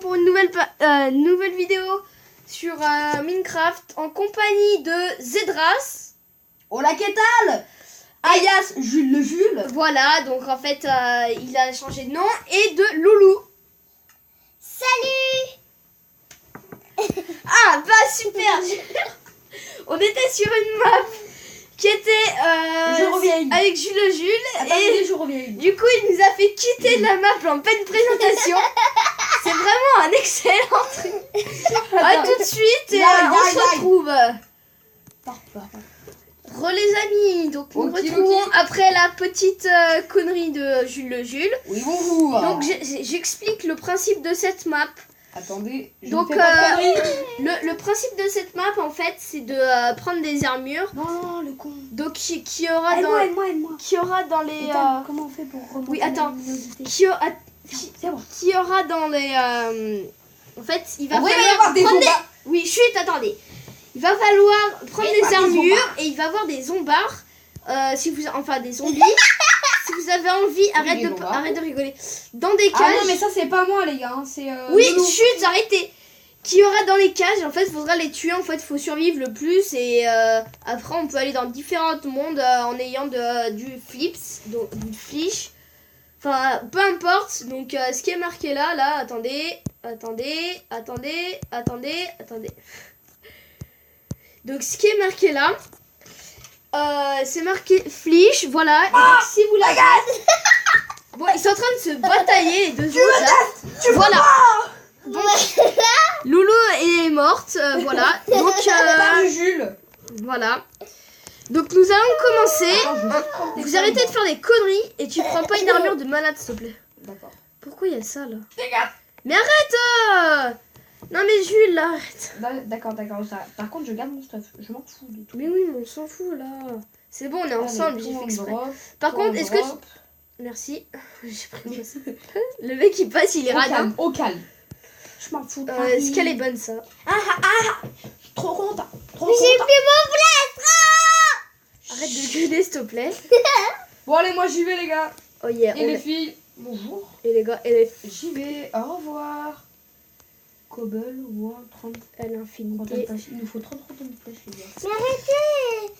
pour une nouvelle vidéo sur Minecraft en compagnie de Zedras. Hola, ¿qué tal? Alias Jules le Jules. Voilà, donc en fait il a changé de nom, et de Loulou. Salut. Ah bah super. On était sur une map qui était Je reviens. avec Jules le Jules. Attendez, Et je reviens. du coup il nous a fait quitter la map en pleine présentation. C'est vraiment un excellent truc. A tout de suite et on se retrouve. Les amis, donc nous Ok, retrouvons ok. après la petite connerie de Jules le Jules. Oui, bonjour. Donc j'explique le principe de cette map. Attendez, je Donc ne fais pas de conneries. le principe de cette map en fait c'est de prendre des armures. Non, le con. Donc qui aura Aide-moi. qui aura dans les Comment on fait pour remonter oui, attends. la luminosité? qui aura dans les en fait il va Ah ouais, falloir il va y avoir des prendre zombards. oui, chut, attendez. Il va falloir prendre Il va y des avoir des armures zombards. et il va y avoir des zombards. Enfin des zombies. Si vous avez envie, des zombards. arrête de rigoler. Dans des cages. Ah non, mais ça, c'est pas moi, les gars. Hein. C'est. Oui, Loulou. chut, arrêtez. Qui aura dans les cages, en fait, il faudra les tuer. En fait, il faut survivre le plus. Et après, on peut aller dans différents mondes en ayant du flips, donc du flish. Enfin, peu importe. Donc, ce qui est marqué là, attendez. Donc, ce qui est marqué là, c'est marqué flish, voilà. Et donc, si vous l'avez. Bon, ils sont en train de se batailler, les deux autres là. Voilà. Loulou est morte, voilà. Donc, Par Jules. voilà. Donc, nous allons commencer. Attends, je vais juste prendre tes Vous feuilles, arrêtez de moi. faire des conneries et tu prends pas une armure de malade, s'il te plaît. D'accord. Pourquoi il y a ça là? Regarde. Mais arrête! Non, mais Jules, là, arrête. D'accord. Ça. Par contre, je garde mon stuff. Je m'en fous de tout. Mais oui, mais on s'en fout là. C'est bon, on est ensemble, j'ai fait exprès. Par Tout contre, en est-ce que drop. Merci. J'ai pris le ça. Le mec il passe, il est radin. Au calme. Je m'en fous. Est-ce qu'elle est bonne ça? Trop content. Trop Mais j'ai content. plus mon place. Arrête de gueuler, s'il te plaît. Bon, allez, moi j'y vais, les gars. Oh yeah, Et les filles, bonjour. et les gars, elle est J'y vais. Au revoir. Cobble, War, 30. à l'infinité. Il nous faut 30 de flèches, les gars. Mais arrêtez.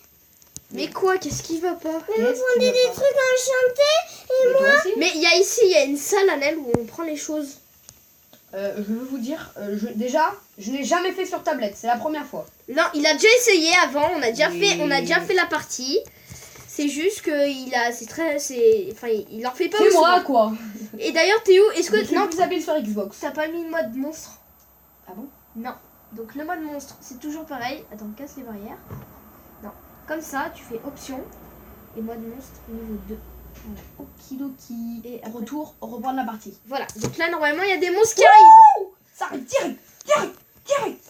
Mais quoi? Qu'est-ce qui va pas? Mais vous prenez des trucs enchantés. Et toi aussi. Mais il y a une salle à Nel où on prend les choses. Je veux vous dire, je n'ai jamais fait sur tablette, c'est la première fois. Non, il a déjà essayé avant, on a déjà Oui. fait la partie. C'est juste que il en fait pas C'est aussi. moi, quoi. Et d'ailleurs, Théo, est-ce Je que suis non, plus habile sur Xbox. t'as pas mis le mode monstre? Ah bon? Non. Donc le mode monstre, c'est toujours pareil. Attends, casse les barrières. Non. Comme ça, tu fais option et mode monstre niveau 2. Voilà. Okidoki. Et après- Retour, reprendre la partie. Voilà. Donc là, normalement, il y a des monstres qui arrivent. Ça arrive direct.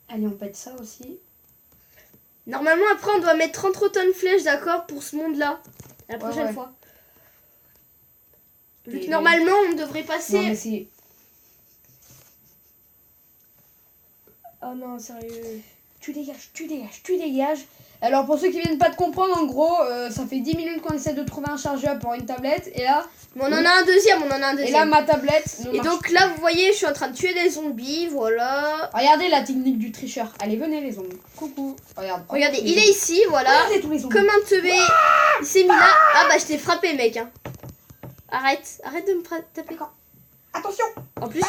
Allez, on pète ça aussi. Normalement, après, on doit mettre 33 tonnes flèches, d'accord, pour ce monde-là. La prochaine ouais. fois. Vu Et que normalement, on devrait passer. Non, mais c'est... Oh non, sérieux. Tu dégages. Alors, pour ceux qui viennent pas de comprendre, en gros, ça fait 10 minutes qu'on essaie de trouver un chargeur pour une tablette. Et là, Mais on en a un deuxième, et là ma tablette ne Et marche donc là, vous voyez, je suis en train de tuer des zombies, voilà. pas. Regardez la technique du tricheur. Allez, venez les zombies. Coucou. Regarde. Regardez, Les il est zombies. ici, voilà. Regardez tous les zombies. Comme un teubé. Il s'est mis là. Ah bah, je t'ai frappé, mec. Hein. Arrête de me taper. Attention. En plus,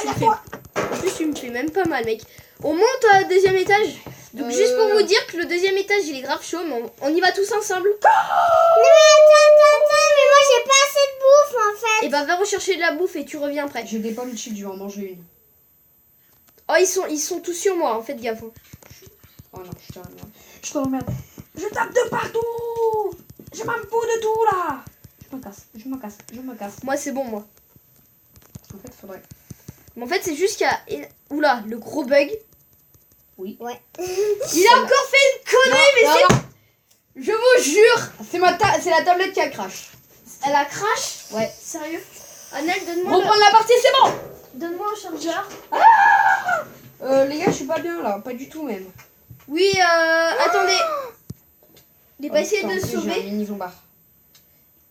tu me fais même pas mal, mec. On monte au deuxième étage. Donc, juste pour vous dire que le deuxième étage, il est grave chaud, mais on y va tous ensemble. Non mais attends, mais moi j'ai pas assez de bouffe en fait. Et bah, va rechercher de la bouffe et tu reviens après. J'ai des pommes chips, je vais en manger une. Oh, ils sont tous sur moi, en fait, gaffe. Hein. Oh non, je te remercie. Je tape de partout. Je m'en fous de tout là. Je me casse. Moi, c'est bon, moi. En fait, faudrait... Mais en fait, c'est juste qu'il y a... Oula, le gros bug. Oui. Ouais. Il a encore fait une connerie, mais c'est... Non. Je vous jure. C'est la tablette qui a crash. Elle a crash. Ouais. Sérieux. Annelle, donne-moi Reprendre la partie, c'est bon. donne-moi un chargeur. Les gars, je suis pas bien là, pas du tout même. Oui, attendez. Il est pas essayé Putain, de en plus, j'ai un sauver. mini zombard.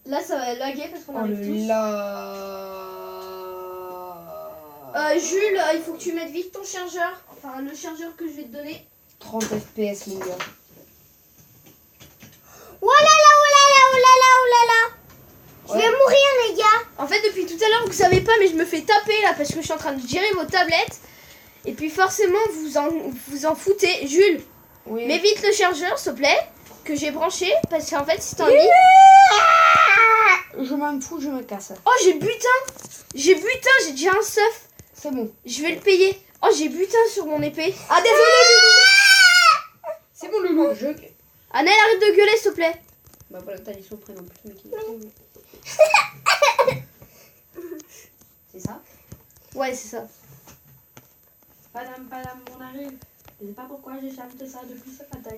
Là, ça va laguer parce qu'on Oh arrive tous. là. Jules, il faut que tu mettes vite ton chargeur. Enfin, le chargeur que je vais te donner. 30 FPS, mon gars. Oh là là, oh là là, oh là là, oh là là. Je vais mourir, les gars. En fait, depuis tout à l'heure, vous savez pas, mais je me fais taper là parce que je suis en train de gérer vos tablettes. Et puis forcément, vous en foutez. Jules, Oui. mets vite le chargeur, s'il te plaît, que j'ai branché. Parce qu'en fait, si t'as envie... Je m'en fous, je me casse. Oh, j'ai butin. J'ai déjà un stuff. C'est bon. Je vais le payer. Oh, j'ai butin sur mon épée. Ah, désolé, Loulou. C'est bon, Loulou. Annelle, arrête de gueuler, s'il te plaît. Bah voilà, t'as les surprises en plus, mais qui c'est ça? Ouais, c'est ça. Padam, on arrive. Je sais pas pourquoi j'ai chanté ça depuis ce matin.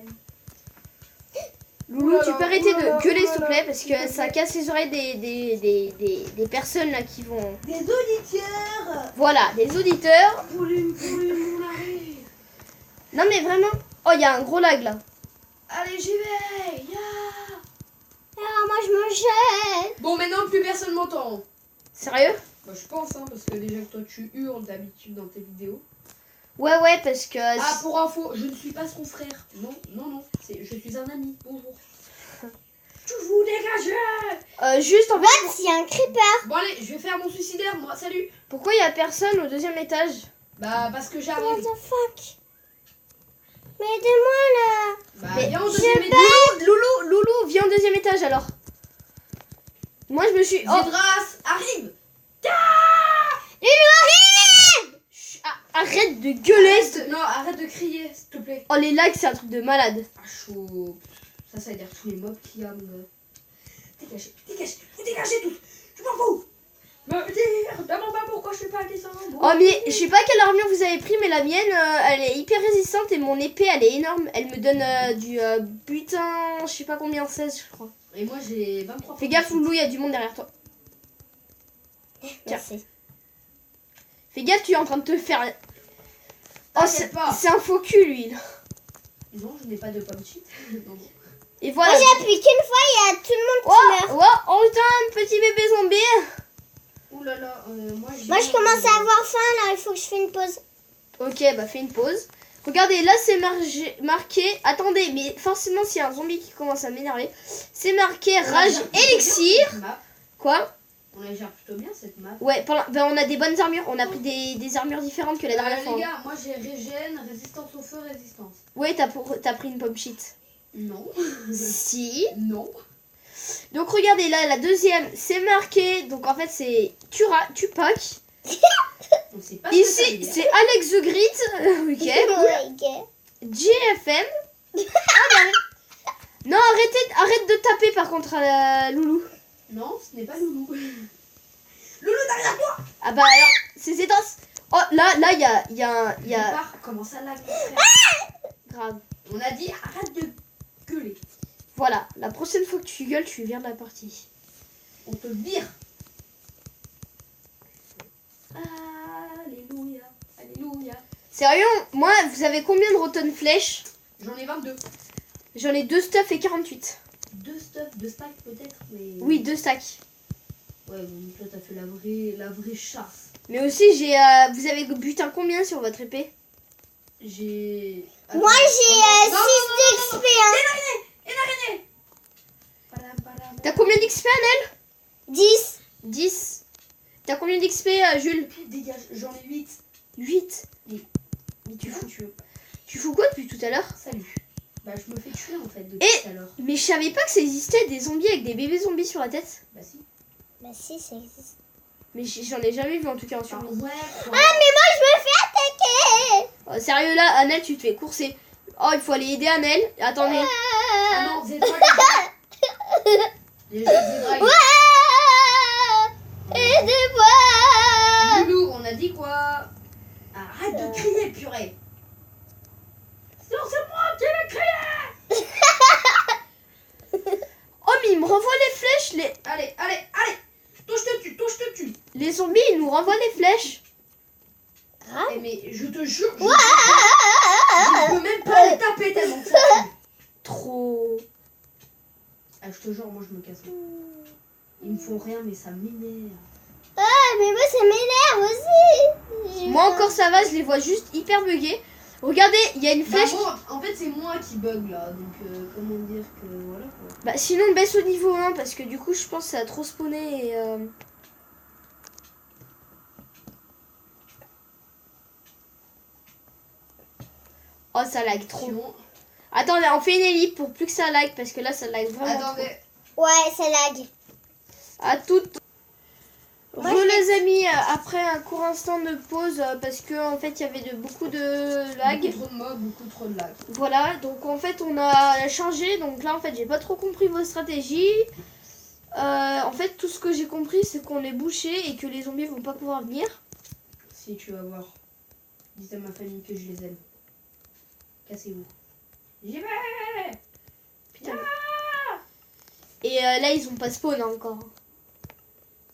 Loulou, tu Oulala, peux arrêter oulala, de gueuler, s'il te oulala, plaît, parce s'il te que ça plaît. casse les oreilles des personnes là qui vont... Des auditeurs. Voilà, des auditeurs. Pouline, on arrive. Non, mais vraiment... Oh, il y a un gros lag là. Allez, j'y vais. Ya. Alors, moi, je me jette. Bon, maintenant, plus personne m'entend. Sérieux? Bah, je pense, hein, parce que déjà que toi, tu hurles d'habitude dans tes vidéos. Ouais, parce que... Ah, pour info, je ne suis pas son frère. Non. Je suis un ami. Bonjour. Tu vous dégagez. Juste en fait... What? Il y a un creeper. Bon, allez, je vais faire mon suicidaire, moi. Salut. Pourquoi il y a personne au deuxième étage? Bah, parce que What j'arrive. the fuck? Mais aidez-moi, là. Bah, Mais viens au je deuxième vais étage. Loulou, viens au deuxième étage alors. Moi je me suis... Oh, Zedras, arrive. arrête de gueuler. Non, arrête de crier, s'il te plaît. Oh, les lags, c'est un truc de malade. Ah, chaud. Ça veut dire tous les mobs qu'il y a, mon gars. Dégagez tous. Je m'en fous. Me dire, demande pas pourquoi je suis pas descendre. Oh, mais je sais pas quelle armure vous avez pris, mais la mienne, elle est hyper résistante et mon épée, elle est énorme. Elle me donne du butin, je sais pas combien, 16 je crois. Et moi, j'ai 23. Fais gaffe, Loulou, il y a du monde derrière toi. Merci. Fais gaffe, tu es en train de te faire... Oh, T'inquiète pas. c'est un faux cul, lui. Là. Non, je n'ai pas de pomme cheat. Non. Et Moi, voilà. j'ai appuyé qu'une fois, il y a tout le monde qui meurt. Oh putain, petit bébé zombie. Ouh là là, moi, Moi, je commence à avoir faim, là. Il faut que je fasse une pause. Ok, bah fais une pause. Regardez, là c'est marqué... Attendez, mais forcément s'il y a un zombie qui commence à m'énerver, c'est marqué rage élixir. Quoi? On la gère plutôt bien cette map. Ouais, ben, on a des bonnes armures. On a pris des armures différentes que la dernière fois. Les gars, moi j'ai régène, résistance au feu, résistance. Ouais, t'as pris une pomme shit. Non. Si. Non. Donc regardez, là la deuxième, c'est marqué. Donc en fait c'est Tupac. On sait pas ce que ça veut Ici dire. c'est Alex the Great. Ok. Ok. GFM. Ah, bah, non, arrête de taper par contre, Loulou. Non, ce n'est pas Loulou. Loulou, derrière toi. Ah bah alors, c'est éteinte. Oh, là, il y a... Part, comment ça lag, mon frère. Grave. On a dit arrête de gueuler. Voilà, la prochaine fois que tu gueules, tu viens de la partie. On te vire. Alléluia. Alléluia. Sérieux, moi, vous avez combien de rotten flèches? J'en ai 22. J'en ai 2 stuff et 48. 2 stuff, 2 stacks peut-être, mais... Oui, 2 stacks. Ouais, bon, toi t'as fait la vraie chasse. Mais aussi, vous avez butin combien sur votre épée? J'ai... Moi, j'ai Non, 6 d'XP. Hein. Une araignée. T'as combien d'XP, Annelle? 10. 10. T'as combien d'XP, Jules? Dégage, j'en ai 8. 8. Oui. Mais tu fous quoi depuis tout à l'heure? Salut. Bah je me fais tuer en fait depuis Et- tout à l'heure. Mais je savais pas que ça existait des zombies avec des bébés zombies sur la tête. Bah si. Bah si, ça existe. Mais j'en ai jamais vu en tout cas en Ah, survie. ouais, Ah, mais moi, je me fais attaquer. Oh, sérieux là, Annelle, tu te fais courser. Oh, il faut aller aider Annelle. Attendez. Ah non, Zedra. Déjà Zedra. Aidez-moi. Loulou, on a dit quoi? Arrête de crier, purée. Non, c'est moi qui vais crier. Oh, mais il me renvoie les flèches. Allez. Toi je te tue. Les zombies, ils nous renvoient les flèches. Eh, mais je te jure, je peux même pas les taper tellement que ça tue. Trop. Ah, je te jure, moi je me casse. Ils me font rien, mais ça m'énerve. Ah, mais moi, ça m'énerve aussi. Moi encore ça va, je les vois juste hyper buggés. Regardez, il y a une flèche. Moi, en fait, c'est moi qui bug là, donc comment dire que voilà quoi. Bah sinon baisse au niveau 1 parce que du coup je pense que ça a trop spawné et Oh ça lag trop. Attendez, on fait une élite pour plus que ça lag parce que là ça lag vraiment Attendez. Ouais, ça lag. À toutes. Moi, Re je les amis, après un court instant de pause parce que en fait il y avait beaucoup de lag. Beaucoup trop de mobs, beaucoup trop de lag. Voilà, donc en fait on a changé, donc là en fait j'ai pas trop compris vos stratégies. En fait tout ce que j'ai compris c'est qu'on est bouché et que les zombies vont pas pouvoir venir. Si tu vas voir. Dites à ma famille que je les aime. Cassez-vous. J'y vais. Putain. Et là ils ont pas spawn encore.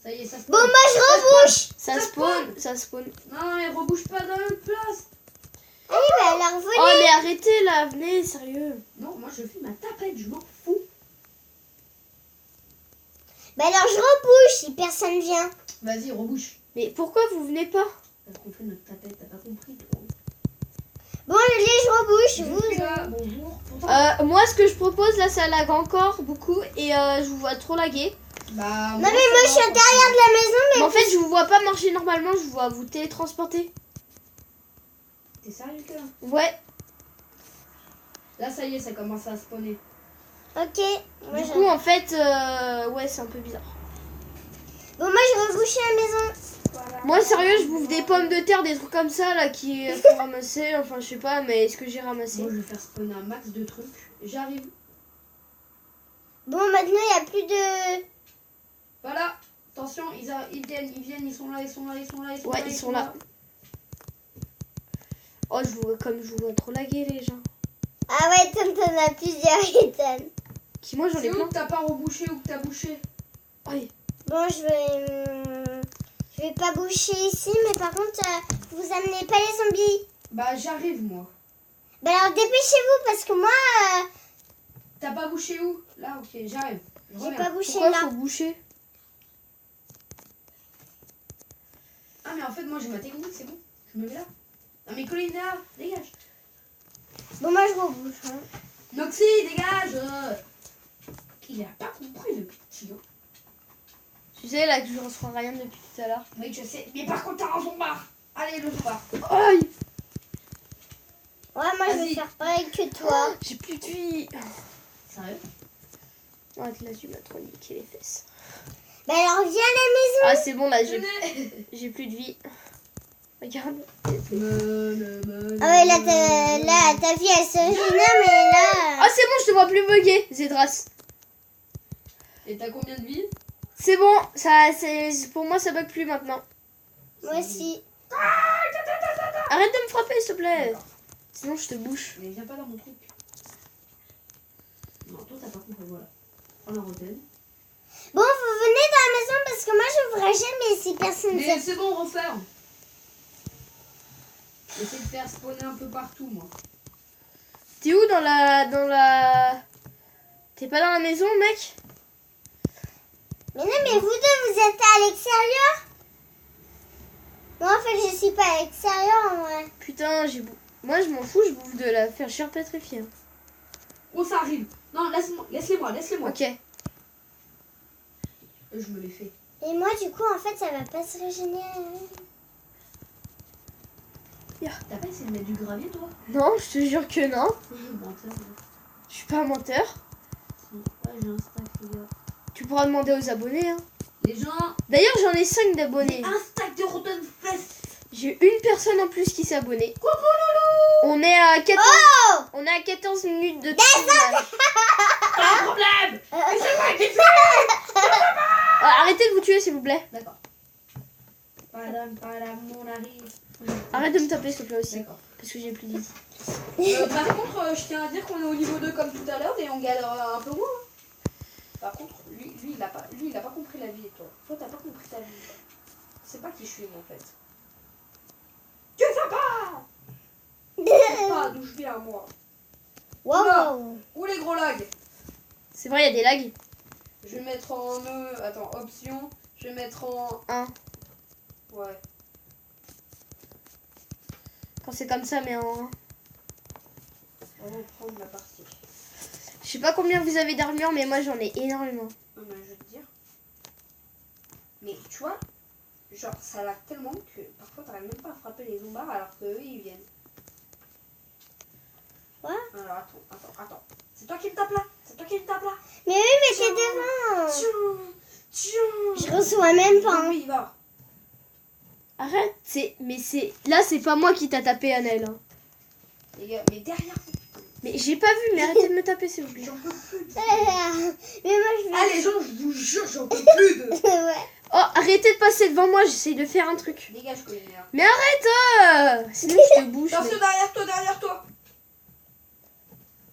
Ça y est, ça spawn. Bon, moi, je rebouche. Ça spawn, ça spawn. Non, mais rebouge pas dans la même place. Oui, bah alors, venez. Oh mais arrêtez là, venez, sérieux. Non, moi je fais ma tapette, je m'en fous. Bah alors, je rebouche si personne vient. Vas-y, rebouche. Mais pourquoi vous venez pas? Parce qu'on fait notre tapette, t'as pas compris toi. Bon, allez, je rebouche. Je Vous. suis là, bonjour. Pourtant, Moi ce que je propose là ça lag encore beaucoup et je vous vois trop laguer. bah, Non, mais moi, je suis à l'intérieur de la maison, Mais en fait je vous vois pas marcher normalement, je vous vois vous télétransporter. T'es sérieux là? Ouais. Là, ça y est, ça commence à spawner. Ok. Moi, Du je... coup en fait ouais c'est un peu bizarre. Bon, moi, je rebouche la maison. Voilà. Moi sérieux je bouffe des pommes de terre, des trucs comme ça là qui faut ramasser, enfin je sais pas mais est-ce que j'ai ramassé? Moi, je vais faire spawner un max de trucs. J'arrive. Bon, maintenant, il n'y a plus de... Voilà. Attention, ils viennent, ils sont là, ils sont là, ils sont là, ils sont Ouais là. ils sont là. Oh je vous vois comme je vous vois trop laguer les gens. Ah ouais, t'en as plusieurs, Ethan. Qui moi j'en ai C'est où plein. que t'as pas rebouché ou que t'as bouché? Ouais. Bon, je vais pas boucher ici, mais par contre, vous amenez pas les zombies. Bah, j'arrive moi. Bah alors, dépêchez-vous, parce que moi, T'as pas bouché où? Là, ok, j'arrive. Je j'ai reviens. pas bouché Pourquoi là. faut boucher? Ah, mais en fait, moi j'ai ma technique, c'est bon. Je me mets là. Non, mais Colina, dégage. Bon, moi, je rebouche. Hein. Noxy, dégage. Il a pas compris le petit. Hein. Tu sais là que je reçois rien depuis tout à l'heure. Oui, je sais. Mais par contre, t'as un zombard. Allez, le zombard. Aïe. Ouais, moi, je vais Vas-y. faire pareil que toi. J'ai plus de vie. Sérieux? Ouais, là tu m'as trop niqué les fesses. Bah alors, viens à Ah c'est bon là Venez. j'ai plus de vie. Regarde. la maison. Ah ouais, là, ta vie, elle se régénère, mais là... Ah c'est bon, je te vois plus bugger, Zedras. Et t'as combien de vie? C'est bon, ça c'est pour moi ça bug plus maintenant. Moi aussi. Arrête de me frapper s'il te plaît. Sinon je te bouche. Mais viens pas dans mon truc. Non, toi t'as pas compris, voilà. Prends la rotaine. Bon, vous venez dans la maison, parce que moi, je n'ouvrirai jamais si personne ne Mais sait. c'est bon, on referme. J'essaie de faire spawner un peu partout, moi. T'es où dans la... T'es pas dans la maison mec? Mais non, mais vous deux, vous êtes à l'extérieur? Moi, en fait, je suis pas à l'extérieur, en vrai. Putain, moi je m'en fous, je bouffe de la faire chair pétrifiée. Oh, ça arrive. Non, laisse-les-moi. Ok. Je me l'ai fait. Et moi, du coup, en fait, ça va pas se régénérer. T'as pas essayé de mettre du gravier, toi? Non, je te jure que non. Menteur. Je suis pas un menteur. Si. Ouais, j'ai un stack, les gars. Tu pourras demander aux abonnés. Hein. Les gens, D'ailleurs, j'en ai 5 d'abonnés. un stack de Rotten Fest. J'ai une personne en plus qui s'est abonnée. On est à 14, Oh! on est à 14 minutes de tournage. Pas de problème. Mais c'est moi qui Arrêtez de vous tuer s'il vous plaît. D'accord. Padam, on arrive. Arrête de me taper s'il te plaît aussi. D'accord. Parce que j'ai plus de vie. Par contre, je tiens à dire qu'on est au niveau 2 comme tout à l'heure et on galère un peu moins. Par contre, lui, il a pas compris la vie et toi. Toi, t'as pas compris ta vie. C'est pas qui je suis, moi, en fait. Tu es sympa. C'est pas d'où je viens, moi. Wow! Où les gros lags? C'est vrai, il y a des lags. Je vais mettre en attends, option. Je vais mettre en 1. ouais. quand c'est comme ça, mais en... On va reprendre la partie. Je sais pas combien vous avez d'armure, mais moi j'en ai énormément. Non, mais je vais te dire. Mais tu vois, genre ça lag tellement que parfois t'arrives même pas à frapper les zombards alors qu'eux ils viennent. Quoi? Alors attends. C'est toi qui me tape là. C'est toi qui me tape là. Mais oui, mais t'es devant. Je reçois même pas. Oui, va. Arrête, là c'est pas moi qui t'a tapé, Annelle. Hein. Les gars, mais derrière. Mais j'ai pas vu, mais arrêtez de me taper s'il vous plaît. J'en peux plus. Mais moi je vais. Ah les gens, je vous jure, j'en peux plus de. Ouais. Oh, arrêtez de passer devant moi, j'essaye de faire un truc. Dégage, collinéa. Mais arrête sinon je te bouge. Attention mais- derrière toi.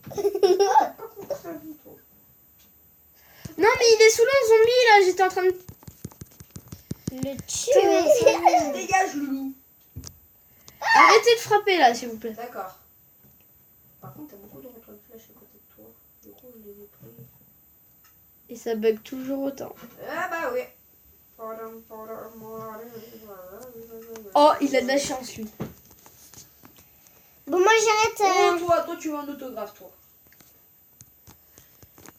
T'as pas compris la vie, toi. Non mais il est sous un zombie là, j'étais en train de... Le tuer. Dégage, loulou. Arrêtez de frapper là s'il vous plaît. D'accord. Par contre, t'as beaucoup de retours de flèche à côté de toi. Du coup, je les ai pris. Et ça bug toujours autant. Ah bah oui. Oh, il a de la chance lui. Bon, moi j'arrête. Oh, toi, tu veux un autographe, toi.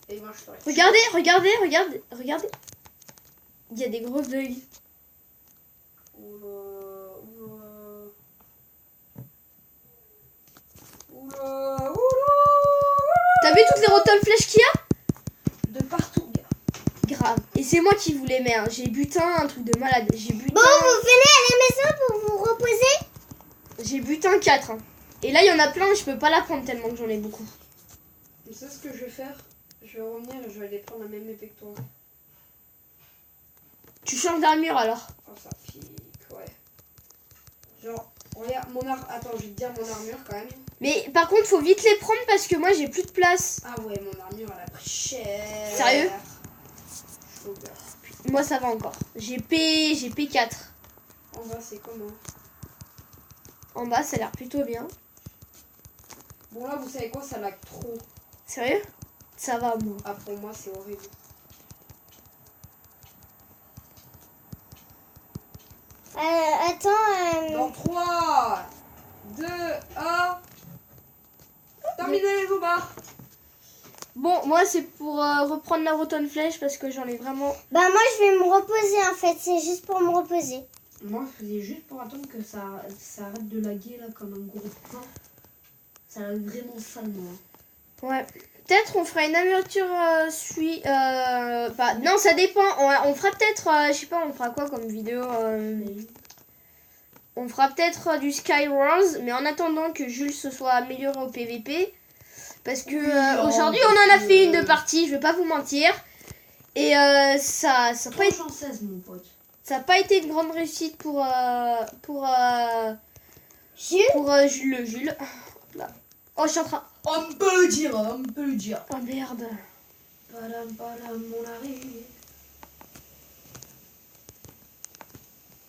Et moi, je t'aurais. Regardez. Il y a des gros bugs. Oula. T'as vu toutes les rotales flèches qu'il y a? De partout, gars. Grave. Et c'est moi qui vous les mets. Hein. J'ai butin, un truc de malade. J'ai butin. Bon, vous venez à la maison pour vous reposer? J'ai butin 4. Hein. Et là, il y en a plein, je peux pas la prendre tellement que j'en ai beaucoup. Tu sais ce que je vais faire? Je vais revenir et je vais aller prendre la même épée que toi. Tu changes d'armure alors. Oh, ça pique, ouais. Genre, regarde, mon armure. Attends, je vais te dire mon armure quand même. Mais par contre, faut vite les prendre parce que moi, j'ai plus de place. Ah ouais, mon armure, elle a pris cher. Sérieux? Chaud, gars. Moi, ça va encore. J'ai P4. En bas, c'est comment? En bas, ça a l'air plutôt bien. Bon, là, vous savez quoi? Ça lag trop. Sérieux? Ça va, moi. Ah, pour moi, c'est horrible. Attends. Dans 3, 2, 1. Terminez les zombards. Bon, moi, c'est pour reprendre la rotonne flèche parce que j'en ai vraiment... Bah, moi je vais me reposer en fait. C'est juste pour me reposer. Moi, je faisais juste pour attendre que ça arrête de laguer là comme un gros pain. Ça lag vraiment salement. Ouais. Peut-être on fera une aventure non, ça dépend. On fera peut-être, je sais pas, on fera quoi comme vidéo On fera peut-être du Skywars, mais en attendant que Jules se soit amélioré au PVP. Parce que aujourd'hui, on en a fait une de partie, je vais pas vous mentir. Et ça n'a pas, mon pote. pas été une grande réussite pour Jules. Là. Oh, je suis en train... On peut le dire. Oh merde. Padam, on arrive.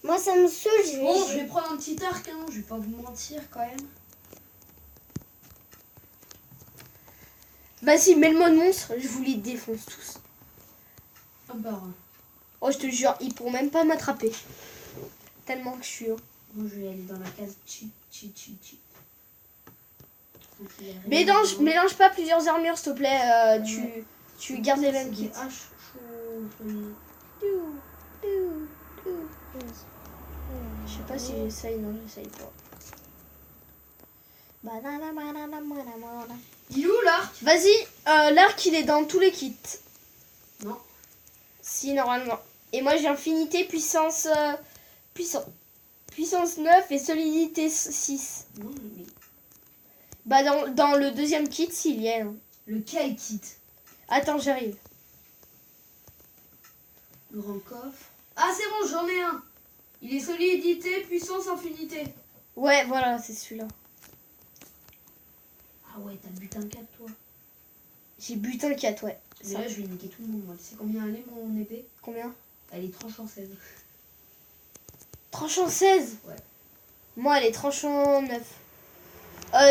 Moi ça me saoule. Bon, je vais prendre un petit arc, hein. Je vais pas vous mentir quand même. Vas-y, mets le mode monstre, je vous les défonce tous. Un par un. Oh, je te jure, ils pourront même pas m'attraper. Tellement que je suis... Moi, je vais aller dans la case cheat. Mélange pas plusieurs armures, s'il te plaît. Tu gardes les mêmes kits. Je sais pas si j'essaye, non, j'essaye pas. Il est où l'arc? Vas-y, l'arc il est dans tous les kits. Non. Si, normalement. Et moi j'ai infinité, puissance 9 et solidité 6. Non, mais... Bah dans le deuxième kit, s'il y a. Hein. Lequel kit? Attends, j'arrive. Grand coffre. Ah, c'est bon, j'en ai un. Il est solidité, puissance, infinité. Ouais, voilà, c'est celui-là. Ah ouais, t'as butin 4 toi. J'ai butin 4, ouais. Mais là, je vais niquer tout le monde, moi. Tu sais combien elle est, mon épée? Combien? Elle est tranchant 16. Tranchant 16? Ouais. Moi, elle est tranchant 9.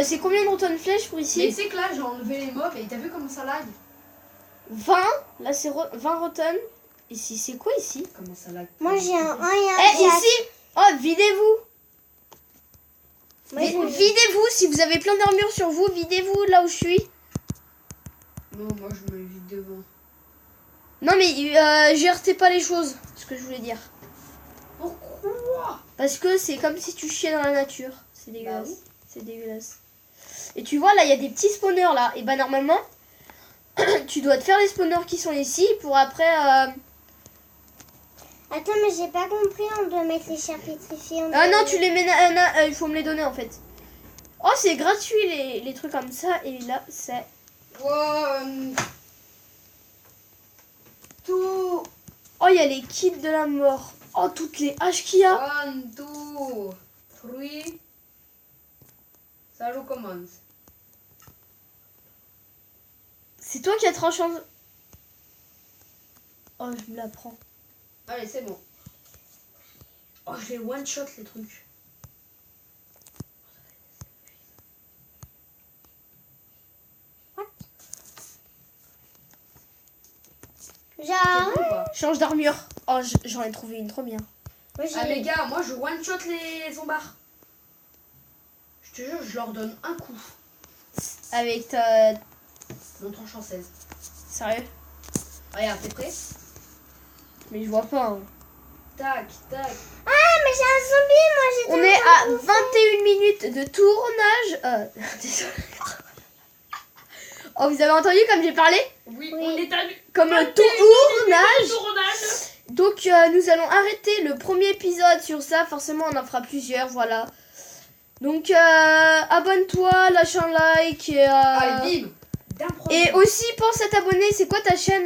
C'est combien de rotonnes flèches pour ici? Mais tu sais que là, j'ai enlevé les mobs et t'as vu comment ça lag? 20. Là, c'est 20 rotonnes. Ici, c'est quoi ici? Comment ça lag? Moi j'ai un 1 et un Eh, 4. ici! Oh, videz-vous! Moi, Mais je- videz-vous, si vous avez plein d'armure sur vous, videz-vous là où je suis. Non, moi je me vide devant. Non mais gérez pas les choses, c'est ce que je voulais dire. Pourquoi? Parce que c'est comme si tu chiais dans la nature. C'est dégueulasse. oui. C'est dégueulasse. Et tu vois là, il y a des petits spawners là. Et bah normalement, tu dois te faire les spawners qui sont ici pour après... Attends, mais j'ai pas compris. On doit mettre les chairs pétrifiées. Ah non, tu les mets... il faut me les donner en fait. Oh, c'est gratuit les trucs comme ça. Et là, c'est... One, two, Oh, il y a les kits de la mort. Oh, toutes les haches qu'il y a. 1, 2, 3. Ça recommence. C'est toi qui as tranché. Oh, je me la prends. Allez, c'est bon. Oh, je les one shot les trucs. C'est Genre, bon ou pas? Change d'armure. Oh, j'en ai trouvé une trop bien. moi, j'ai... Ah les gars, moi je one shot les zombards. Je te jure, je leur donne un coup. Avec ta... Mon tranche en 16. Sérieux? Regarde, t'es prêt? Mais je vois pas. Hein. Tac, tac. Ah, mais j'ai un zombie, moi, j'ai... On est à 21 minutes de tournage. Désolé. Oh, vous avez entendu comme j'ai parlé? Oui, Oui. on est à Comme le 21 tournage. tournage. Donc nous allons arrêter le premier épisode sur ça. Forcément, on en fera plusieurs, voilà. Donc abonne-toi, lâche un like. Allez, bim. D'un premier. Et aussi pense à t'abonner. C'est quoi ta chaîne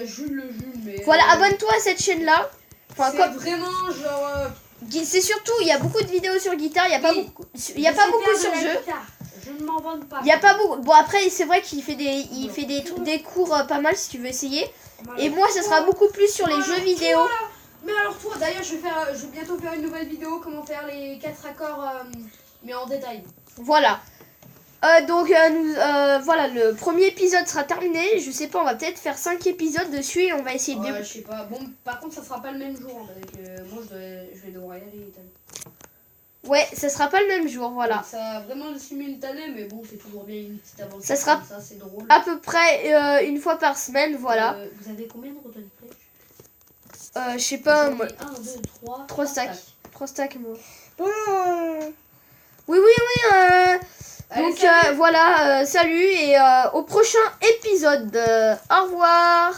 Jules le Jules, mais... Voilà, abonne-toi à cette chaîne-là. Enfin, c'est comme... vraiment genre... C'est surtout, il y a beaucoup de vidéos sur guitare. Il y a pas Oui. beaucoup, il y a pas je sais beaucoup faire sur de la jeu. guitare. Je ne m'en vante pas. Il y a pas beaucoup. Bon après, c'est vrai qu'il fait des cours pas mal si tu veux essayer. Et moi, ça sera beaucoup plus sur les jeux vidéo. Voilà. Mais alors toi, d'ailleurs, je vais bientôt faire une nouvelle vidéo comment faire les 4 accords, mais en détail. Voilà. Donc voilà, le premier épisode sera terminé. Je sais pas, on va peut-être faire 5 épisodes dessus et on va essayer de... Ouais, je sais pas. Bon, par contre, ça sera pas le même jour. Hein, parce que moi, je vais devoir y aller. Ouais, ça sera pas le même jour, voilà. Donc, ça va vraiment le simultané, mais bon, c'est toujours bien une petite aventure. Ça sera comme ça, c'est drôle. À peu près une fois par semaine, voilà. Vous avez combien de Rotten Flèches? Je sais pas, moi, 1, 2, 3. 3 stacks. 3 stacks, moi. Bon, Oui, Allez, donc salut. voilà, salut et au prochain épisode. Au revoir.